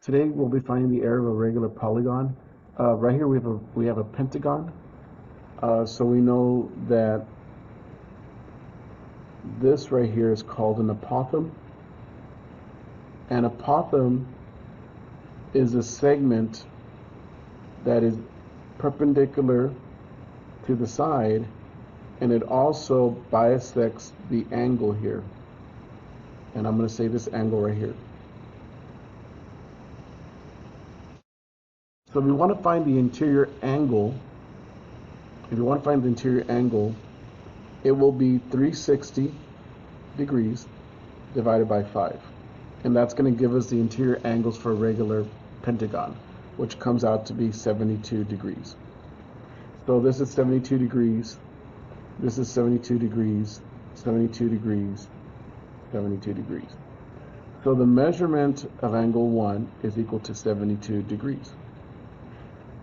Today we'll be finding the area of a regular polygon. Right here we have a pentagon. So we know that this right here is called an apothem. An apothem is a segment that is perpendicular to the side, and it also bisects the angle here. And I'm going to say this angle right here. So if we want to find the interior angle, it will be 360 degrees divided by 5. And that's going to give us the interior angles for a regular pentagon, which comes out to be 72 degrees. So this is 72 degrees, this is 72 degrees, 72 degrees, 72 degrees. So the measurement of angle 1 is equal to 72 degrees.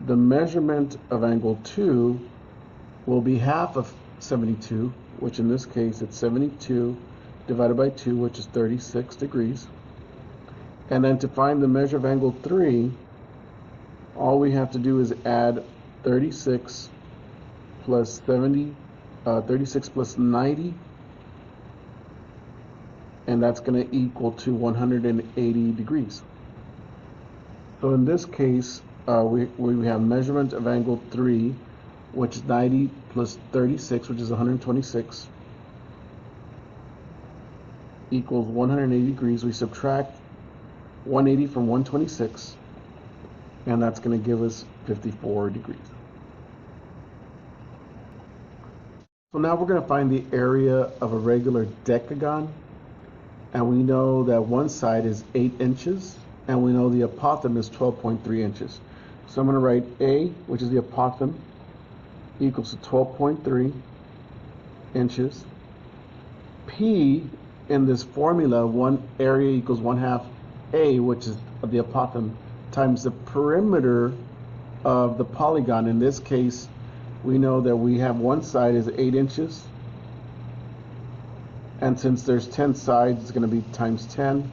The measurement of angle 2 will be half of 72, which in this case it's 72 divided by 2, which is 36 degrees. And then to find the measure of angle 3, all we have to do is add 36 plus 90, and that's going to equal to 180 degrees. So in this case, we have measurement of angle 3, which is 90 plus 36, which is 126, equals 180 degrees. We subtract 180 from 126, and that's going to give us 54 degrees. So now we're going to find the area of a regular decagon, and we know that one side is 8 inches, and we know the apothem is 12.3 inches. So I'm going to write A, which is the apothem, equals to 12.3 inches. P in this formula, one area equals 1/2 A, which is the apothem, times the perimeter of the polygon. In this case, we know that we have one side is 8 inches. And since there's 10 sides, it's going to be times 10.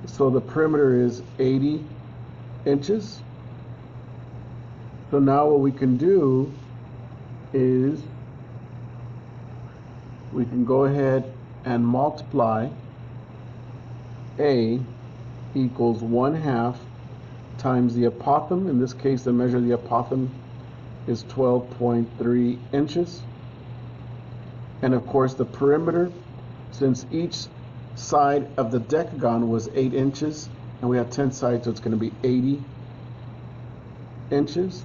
So the perimeter is 80 inches. So now what we can do is we can go ahead and multiply A equals 1/2 times the apothem. In this case, the measure of the apothem is 12.3 inches. And of course, the perimeter, since each side of the decagon was 8 inches, and we have 10 sides, so it's going to be 80 inches.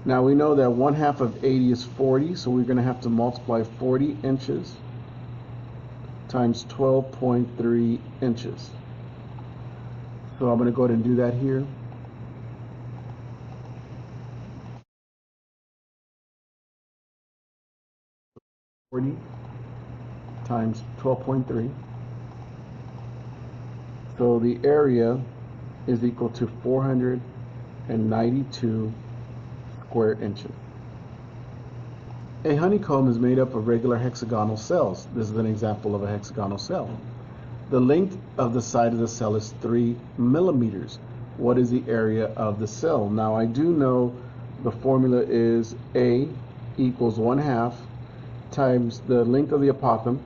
Now we know that 1/2 of 80 is 40, so we're going to have to multiply 40 inches times 12.3 inches. So I'm going to go ahead and do that here. Times 12.3. So the area is equal to 492 square inches. A honeycomb is made up of regular hexagonal cells. This is an example of a hexagonal cell. The length of the side of the cell is 3 millimeters. What is the area of the cell? Now I do know the formula is A equals 1/2 times the length of the apothem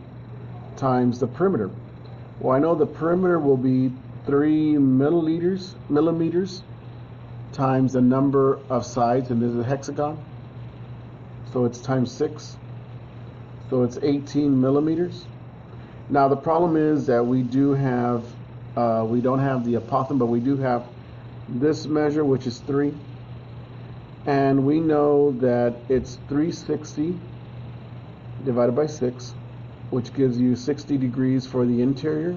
times the perimeter. Well, I know the perimeter will be 3 millimeters times the number of sides, and this is a hexagon, so it's times 6, so it's 18 millimeters. Now the problem is that we don't have the apothem, but we do have this measure, which is 3, and we know that it's 360 divided by 6, which gives you 60 degrees for the interior.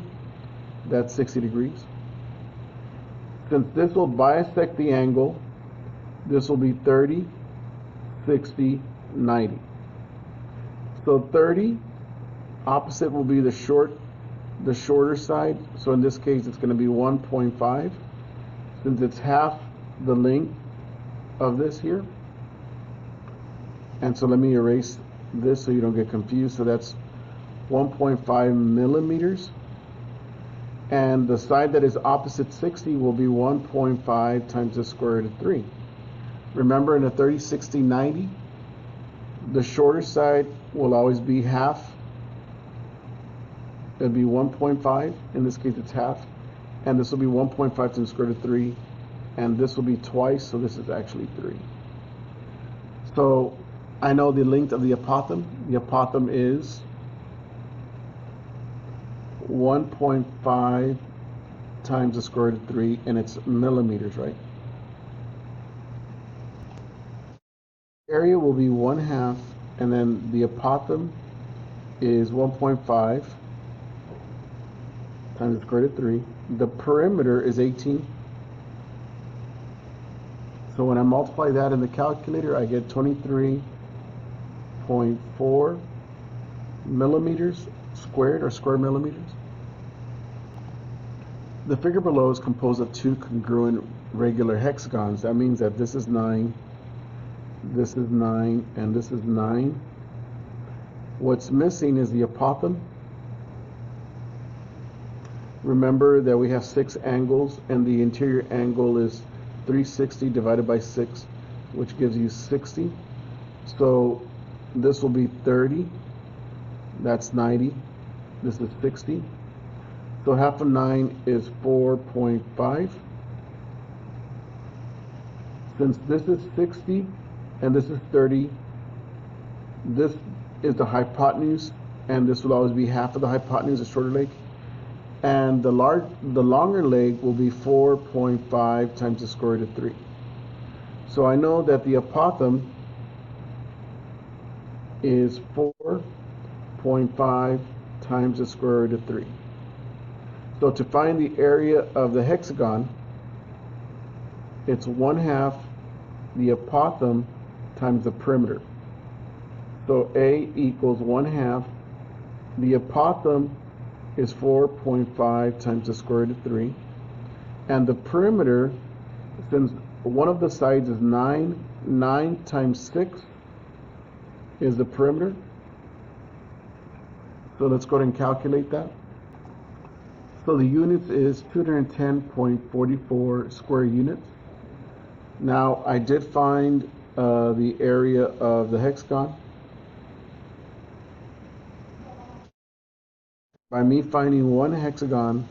That's 60 degrees. Since this will bisect the angle, this will be 30, 60, 90. So 30, opposite will be the shorter side. So in this case, it's going to be 1.5, since it's half the length of this here. And so let me erase this so you don't get confused. So that's 1.5 millimeters. And the side that is opposite 60 will be 1.5 times the square root of 3. Remember, in a 30, 60, 90, the shorter side will always be half. It'll be 1.5. In this case, it's half. And this will be 1.5 times the square root of 3. And this will be twice, so this is actually 3. So I know the length of the apothem. The apothem is 1.5 times the square root of 3, and it's millimeters, right? Area will be 1/2, and then the apothem is 1.5 times the square root of 3. The perimeter is 18. So when I multiply that in the calculator, I get 23.4 millimeters squared, or square millimeters. The figure below is composed of two congruent regular hexagons. That means that this is 9, this is 9, and this is 9. What's missing is the apothem. Remember that we have 6 angles, and the interior angle is 360 divided by 6, which gives you 60. So this will be 30. That's 90. This is 60. So half of 9 is 4.5. Since this is 60 and this is 30, this is the hypotenuse, and this will always be half of the hypotenuse, the shorter leg. And the longer leg will be 4.5 times the square root of 3. So I know that the apothem is 4.5 times the square root of 3. So to find the area of the hexagon, it's 1/2 the apothem times the perimeter. So A equals 1/2. The apothem is 4.5 times the square root of 3. And the perimeter, since one of the sides is 9, 9 times 6 is the perimeter. So let's go ahead and calculate that. So the units is 210.44 square units. Now I did find the area of the hexagon. By me finding one hexagon,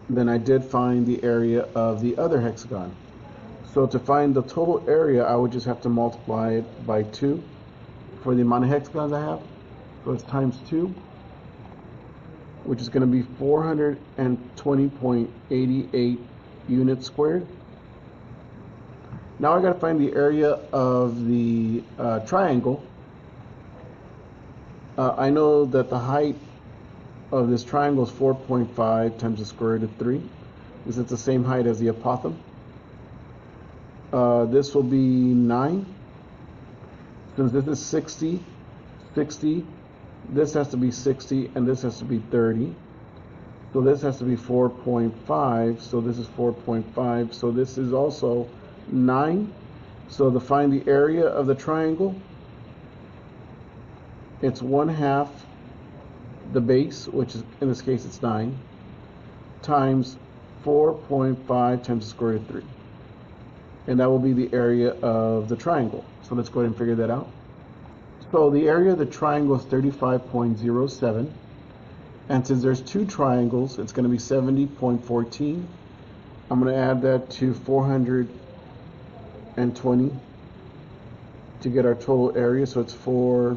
then I did find the area of the other hexagon. So to find the total area, I would just have to multiply it by 2 for the amount of hexagons I have. So it's times 2, which is going to be 420.88 units squared. Now I got to find the area of the triangle. I know that the height of this triangle is 4.5 times the square root of 3, because it's the same height as the apothem. This will be 9. Since this is 60, 60, this has to be 60, and this has to be 30. So this has to be 4.5, so this is 4.5, so this is also 9. So to find the area of the triangle, it's 1/2 the base, which is, in this case, it's 9, times 4.5 times the square root of 3. And that will be the area of the triangle. So let's go ahead and figure that out. So the area of the triangle is 35.07. And since there's two triangles, it's going to be 70.14. I'm going to add that to 420 to get our total area. So it's 4.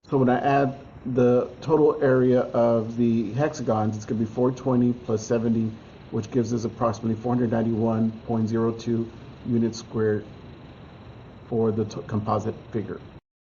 So when I add the total area of the hexagons, it's going to be 420 plus 70, which gives us approximately 491.02 units squared for the composite figure.